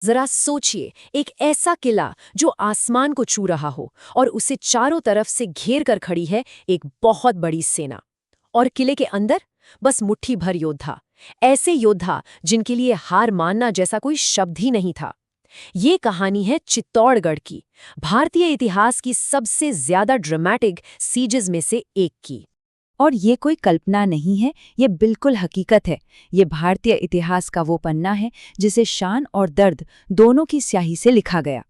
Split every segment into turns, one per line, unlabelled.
जरा सोचिए, एक ऐसा किला जो आसमान को छू रहा हो और उसे चारों तरफ से घेर कर खड़ी है एक बहुत बड़ी सेना। और किले के अंदर बस मुट्ठी भर योद्धा, ऐसे योद्धा जिनके लिए हार मानना जैसा कोई शब्द ही नहीं था। ये कहानी है चित्तौड़गढ़ की, भारतीय इतिहास की सबसे ज्यादा ड्रामेटिक सीजेस में से एक की।
और ये कोई कल्पना नहीं है, ये बिल्कुल हकीकत है। ये भारतीय इतिहास का वो पन्ना है जिसे शान और दर्द दोनों की स्याही से लिखा गया।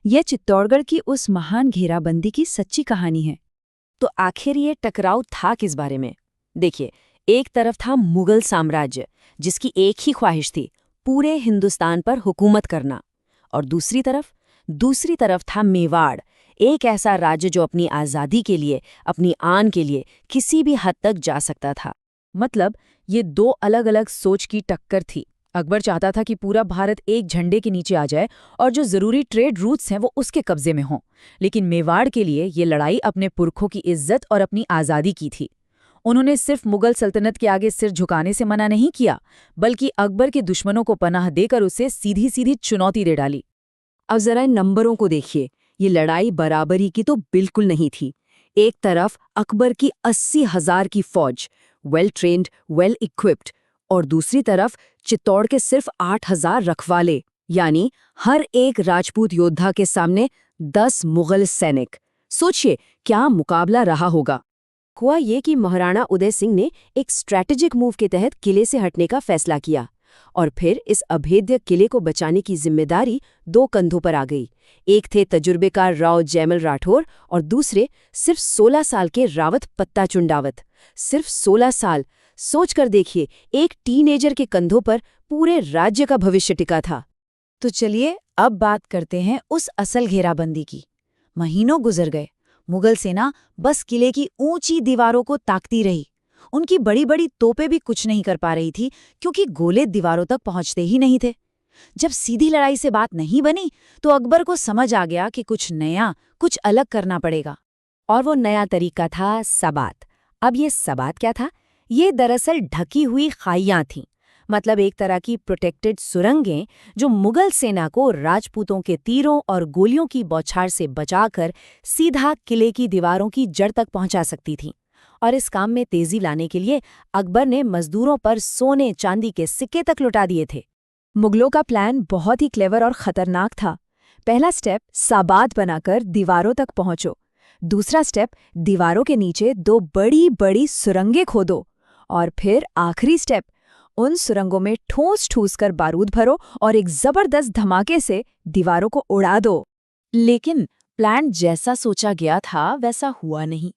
ये चित्तौड़गढ़ की उस महान घेराबंदी की सच्ची कहानी है।
तो आखिर ये टकराव था किस बारे में? देखिए, एक तरफ था मुगल साम्राज्य, जिसकी एक ही ख्वाहिश थी, पूरे हिंदुस्तान पर हुकूमत करना। और दूसरी तरफ था मेवाड़, एक ऐसा राज्य जो अपनी आज़ादी के लिए, अपनी आन के लिए किसी भी हद तक जा सकता था।
मतलब ये दो अलग अलग सोच की टक्कर थी। अकबर चाहता था कि पूरा भारत एक झंडे के नीचे आ जाए और जो जरूरी ट्रेड रूट्स हैं वो उसके कब्जे में हों। लेकिन मेवाड़ के लिए ये लड़ाई अपने पुरखों की इज्जत और अपनी आज़ादी की थी। उन्होंने सिर्फ मुगल सल्तनत के आगे सिर झुकाने से मना नहीं किया, बल्कि अकबर के दुश्मनों को पनाह देकर उसे सीधी सीधी चुनौती दे डाली।
अब जरा इन नंबरों को देखिए, ये लड़ाई बराबरी की तो बिल्कुल नहीं थी। एक तरफ अकबर की 80,000 की फौज, वेल ट्रेन्ड, वेल इक्विप्ड, और दूसरी तरफ चित्तौड़ के सिर्फ 8,000 रखवाले, यानी हर एक राजपूत योद्धा के सामने 10 मुगल सैनिक। सोचिए क्या मुकाबला रहा होगा। हुआ ये कि महाराणा उदय सिंह ने एक स्ट्रैटेजिक मूव के तहत किले से हटने का फैसला किया, और फिर इस अभेद्य किले को बचाने की जिम्मेदारी दो कंधों पर आ गई। एक थे तजुर्बेकार राव जयमल राठौर और दूसरे सिर्फ 16 साल के रावत पत्ता चुंडावत। सिर्फ 16 साल, सोचकर देखिए, एक टीनेजर के कंधों पर पूरे राज्य का भविष्य टिका था।
तो चलिए अब बात करते हैं उस असल घेराबंदी की। महीनों गुजर गए, मुगल सेना बस किले की ऊंची दीवारों को ताकती रही। उनकी बड़ी बड़ी तोपें भी कुछ नहीं कर पा रही थी, क्योंकि गोले दीवारों तक पहुंचते ही नहीं थे। जब सीधी लड़ाई से बात नहीं बनी, तो अकबर को समझ आ गया कि कुछ नया, कुछ अलग करना पड़ेगा।
और वो नया तरीका था सबात। अब ये सबात क्या था? ये दरअसल ढकी हुई खाइयां थीं, मतलब एक तरह की प्रोटेक्टेड सुरंगें जो मुगल सेना को राजपूतों के तीरों और गोलियों की बौछार से बचाकर सीधा किले की दीवारों की जड़ तक पहुंचा सकती थीं। और इस काम में तेजी लाने के लिए अकबर ने मजदूरों पर सोने चांदी के सिक्के तक लुटा दिए थे।
मुगलों का प्लान बहुत ही क्लेवर और खतरनाक था। पहला स्टेप, साबात बनाकर दीवारों तक पहुंचो। दूसरा स्टेप, दीवारों के नीचे दो बड़ी बड़ी सुरंगें खोदो। और फिर आखिरी स्टेप, उन सुरंगों में ठूस ठूस कर बारूद भरो और एक जबरदस्त धमाके से दीवारों को उड़ा दो। लेकिन प्लान जैसा सोचा गया था वैसा हुआ नहीं।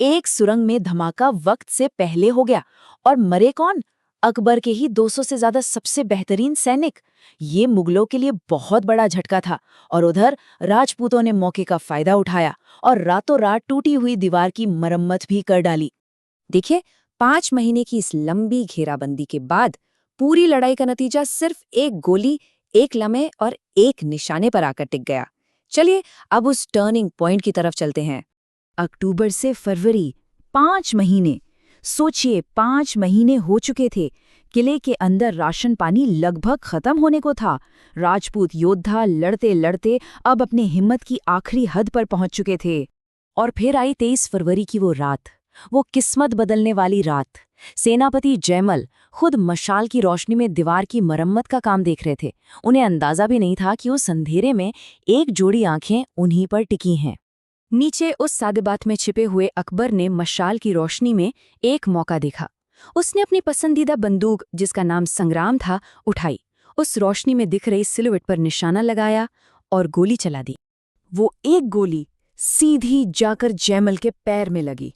एक सुरंग में धमाका वक्त से पहले हो गया, और मरे कौन? अकबर के ही 200 से ज्यादा सबसे बेहतरीन सैनिक। ये मुगलों के लिए बहुत बड़ा झटका था। और उधर राजपूतों ने मौके का फायदा उठाया और रातों रात टूटी हुई दीवार की मरम्मत भी कर डाली। देखिए, 5 महीने की इस लंबी घेराबंदी के बाद पूरी लड़ाई का नतीजा सिर्फ एक गोली, एक लम्हे और एक निशाने पर आकर टिक गया। चलिए अब उस टर्निंग पॉइंट की तरफ चलते हैं। अक्टूबर से फरवरी, 5 महीने। सोचिए, 5 महीने हो चुके थे। किले के अंदर राशन पानी लगभग खत्म होने को था। राजपूत योद्धा लड़ते लड़ते अब अपने हिम्मत की आखिरी हद पर पहुंच चुके थे।
और फिर आई 23 फरवरी की वो रात, वो किस्मत बदलने वाली रात। सेनापति जयमल खुद मशाल की रोशनी में दीवार की मरम्मत का काम देख रहे थे। उन्हें अंदाजा भी नहीं था कि उस अंधेरे में एक जोड़ी आंखें उन्हीं पर टिकी हैं। नीचे उस सादेबात में छिपे हुए अकबर ने मशाल की रोशनी में एक मौका देखा। उसने अपनी पसंदीदा बंदूक, जिसका नाम संग्राम था, उठाई, उस रोशनी में दिख रही सिलुएट पर निशाना लगाया और गोली चला दी। वो एक गोली सीधी जाकर जयमल के पैर में लगी।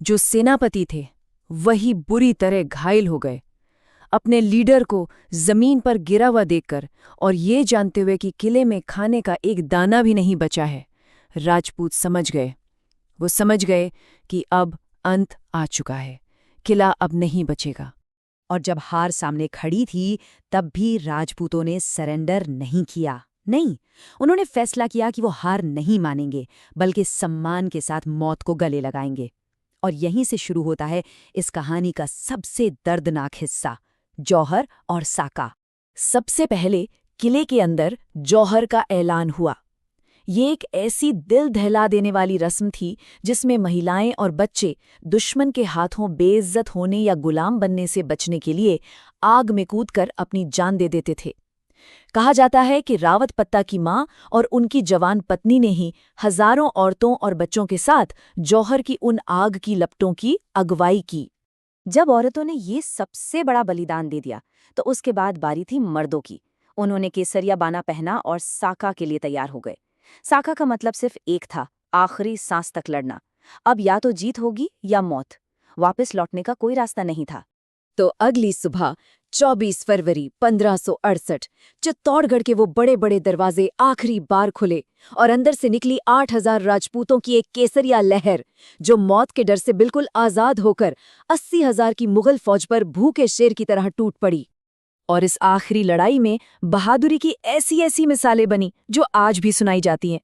जो सेनापति थे वही बुरी तरह घायल हो गए। अपने लीडर को जमीन पर गिरा हुआ देखकर और ये जानते हुए कि किले में खाने का एक दाना भी नहीं बचा है, राजपूत समझ गए। वो समझ गए कि अब अंत आ चुका है, किला अब नहीं बचेगा।
और जब हार सामने खड़ी थी, तब भी राजपूतों ने सरेंडर नहीं किया। नहीं, उन्होंने फैसला किया कि वो हार नहीं मानेंगे, बल्कि सम्मान के साथ मौत को गले लगाएंगे। और यहीं से शुरू होता है इस कहानी का सबसे दर्दनाक हिस्सा, जौहर और साका। सबसे पहले किले के अंदर जौहर का ऐलान हुआ। ये एक ऐसी दिल दहला देने वाली रस्म थी जिसमें महिलाएं और बच्चे दुश्मन के हाथों बेइज्जत होने या गुलाम बनने से बचने के लिए आग में कूदकर अपनी जान दे देते थे। कहा जाता है कि रावत पत्ता की मां और उनकी जवान पत्नी ने ही हजारों औरतों और बच्चों के साथ जौहर की उन आग की लपटों की अगुवाई की।
जब औरतों ने ये सबसे बड़ा बलिदान दे दिया तो उसके बाद बारी थी मर्दों की। उन्होंने केसरिया बाना पहना और साका के लिए तैयार हो गए। साका का मतलब सिर्फ एक था, आखिरी सांस तक लड़ना। अब या तो जीत होगी या मौत, वापस लौटने का कोई रास्ता नहीं था।
तो अगली सुबह 24 फरवरी 1568 चित्तौड़गढ़ के वो बड़े बड़े दरवाजे आखिरी बार खुले और अंदर से निकली 8000 राजपूतों की एक केसरिया लहर, जो मौत के डर से बिल्कुल आजाद होकर 80,000 की मुगल फौज पर भूखे शेर की तरह टूट पड़ी। और इस आखिरी लड़ाई में बहादुरी की ऐसी ऐसी मिसालें बनी जो आज भी सुनाई जाती हैं।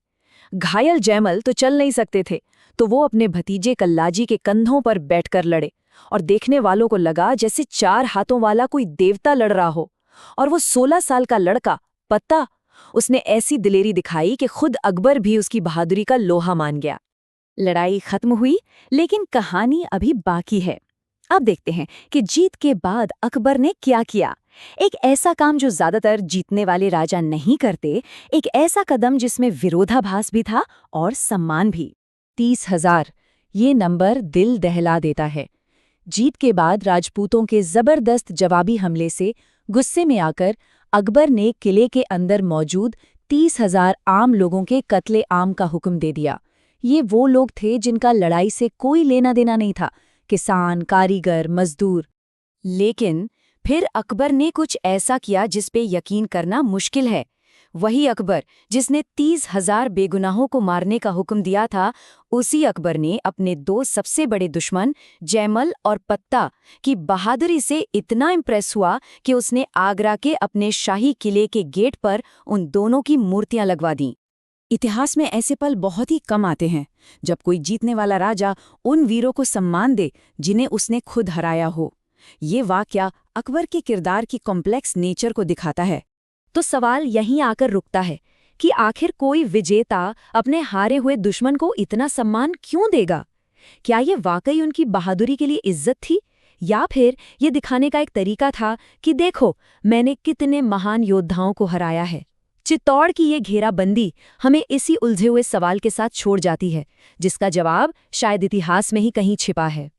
घायल जयमल तो चल नहीं सकते थे, तो वो अपने भतीजे कल्लाजी के कंधों पर बैठकर लड़े और देखने वालों को लगा जैसे 4 हाथों वाला कोई देवता लड़ रहा हो। और वो 16 साल का लड़का पत्ता, उसने ऐसी दिलेरी दिखाई कि खुद अकबर भी उसकी बहादुरी का लोहा मान गया। लड़ाई खत्म हुई, लेकिन कहानी अभी बाकी है। अब देखते हैं कि जीत के बाद अकबर ने क्या किया। एक ऐसा काम जो ज्यादातर जीतने वाले राजा नहीं करते, एक ऐसा कदम जिसमें विरोधाभास भी था और सम्मान भी। 30,000, ये नंबर दिल दहला देता है। जीत के बाद राजपूतों के जबरदस्त जवाबी हमले से गुस्से में आकर अकबर ने किले के अंदर मौजूद 30,000 आम लोगों के कत्ले आम का हुक्म दे दिया। ये वो लोग थे जिनका लड़ाई से कोई लेना देना नहीं था, किसान, कारीगर, मजदूर। लेकिन फिर अकबर ने कुछ ऐसा किया जिस पे यकीन करना मुश्किल है। वही अकबर जिसने 30,000 बेगुनाहों को मारने का हुक्म दिया था, उसी अकबर ने अपने 2 सबसे बड़े दुश्मन जयमल और पत्ता की बहादुरी से इतना इम्प्रेस हुआ कि उसने आगरा के अपने शाही किले के गेट पर उन दोनों की मूर्तियां लगवा दीं। इतिहास में ऐसे पल बहुत ही कम आते हैं जब कोई जीतने वाला राजा उन वीरों को सम्मान दे जिन्हें उसने खुद हराया हो। ये वाकया अकबर के किरदार की कॉम्प्लेक्स नेचर को दिखाता है। तो सवाल यहीं आकर रुकता है कि आखिर कोई विजेता अपने हारे हुए दुश्मन को इतना सम्मान क्यों देगा? क्या ये वाकई उनकी बहादुरी के लिए इज्जत थी, या फिर ये दिखाने का एक तरीका था कि देखो मैंने कितने महान योद्धाओं को हराया है? चित्तौड़ की ये घेराबंदी हमें इसी उलझे हुए सवाल के साथ छोड़ जाती है, जिसका जवाब शायद इतिहास में ही कहीं छिपा है।